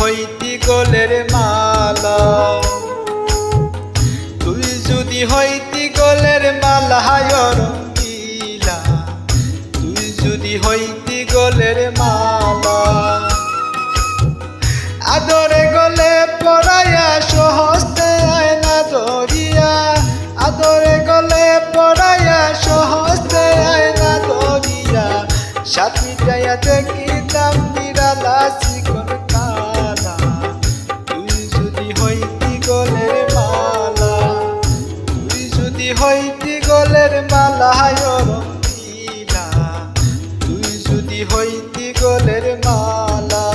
হইতি গলের মালা, তুই যদি হইতি গলের মালা রঙ্গিলা, তুই যদি হইতি গলের মালা। আদরে গলে পড়াইয়া সহস্তে আয়না ধরিয়া, আদরে গলে পড়াইয়া সহস্তে আয়না ধরিয়া, সাথী যাইয়া দেখিতাম নিরালা চিকন কালা। তুই যদি হইতি গলের মালা, তুই যদি হইতি গলের মালা রঙ্গিলা, তুই যদি হইতি গলের মালা।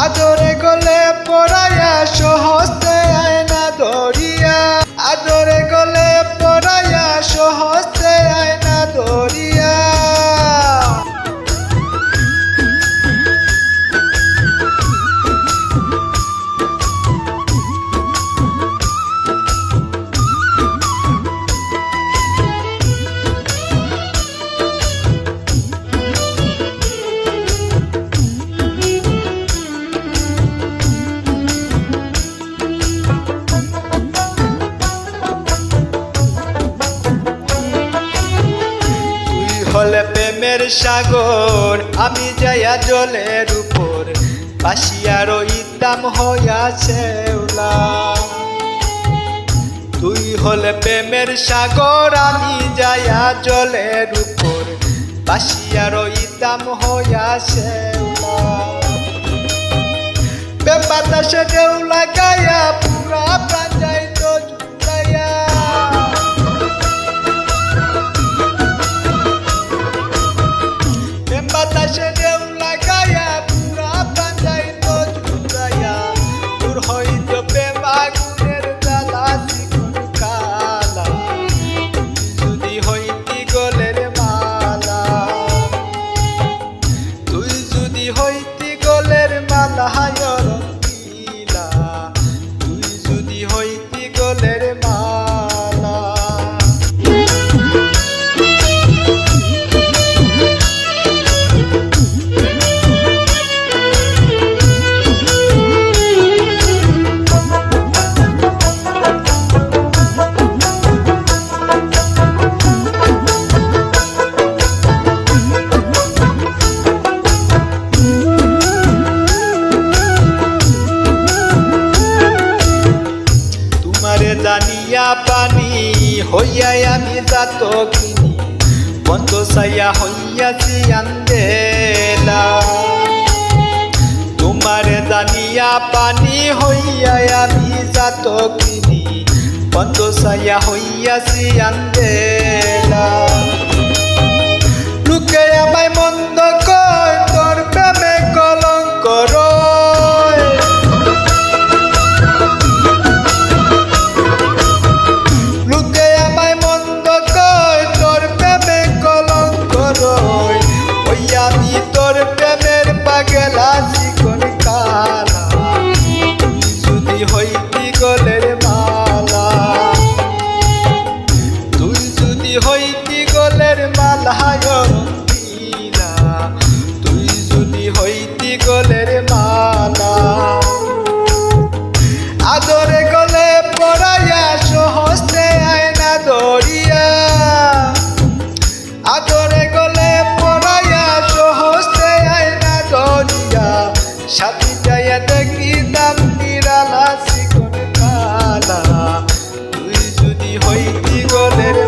আদরে গলে পড়াইয়া সহস্তে আয়না ধরিয়া, আদরে গলে পড়াইয়া সহস্তে আয়না ধরিয়া। হলে প্রেমের সাগর, আমি যাইয়া জলের উপর ভাসিয়া রইতাম হইয়া শেওলা। তুই হলে প্রেমের সাগর, আমি যাইয়া জলের উপর ভাসিয়া রইতাম হইয়া শেওলা। বাতাসে ঢেউ লাগাইয়া পুরা প্রাণ যাইত জুড়াইয়া, বাতাসে ঢেউ লাগাইয়া পুরা প্রাণ যাইত জুড়াইয়া। তোর হইত প্রেম আগুনের জ্বালা চিকন কালা, তুই যদি হইতি গলের মালা, তুই যদি হইতি গলের মালা রঙ্গিলা, তুই যদি হইতি গলের মালা। জানিয়া পানি হইয়াই আমি যাত কিনি, বন্ধ ছাইয়া হইয়াছি আন্দেলা। তোমারে জানিয়া পানি হইয়াই আমি যাত কিনি, বন্ধ ছাইয়া হইয়াছি আন্দেলা। লোকে আমায় মন্দ কয়, তোর প্রেমে কলঙ্ক রয়। আমি তোর প্রেমের পাগলা চিকন কালা, তুই যদি হইতি গলের মালা, তুই যদি হইতি গলের মালা রঙ্গিলা, তুই যদি হইতি গলের মালা। আদরে গলে পড়াইয়া সহস্তে আয়না ধরিয়া, আদরে গলে পড়াইয়া সহস্তে আয়না ধরিয়া, সাথী যাইয়া দেখিতাম নিরালা চিকন কালা। তুই যদি হইতি গলের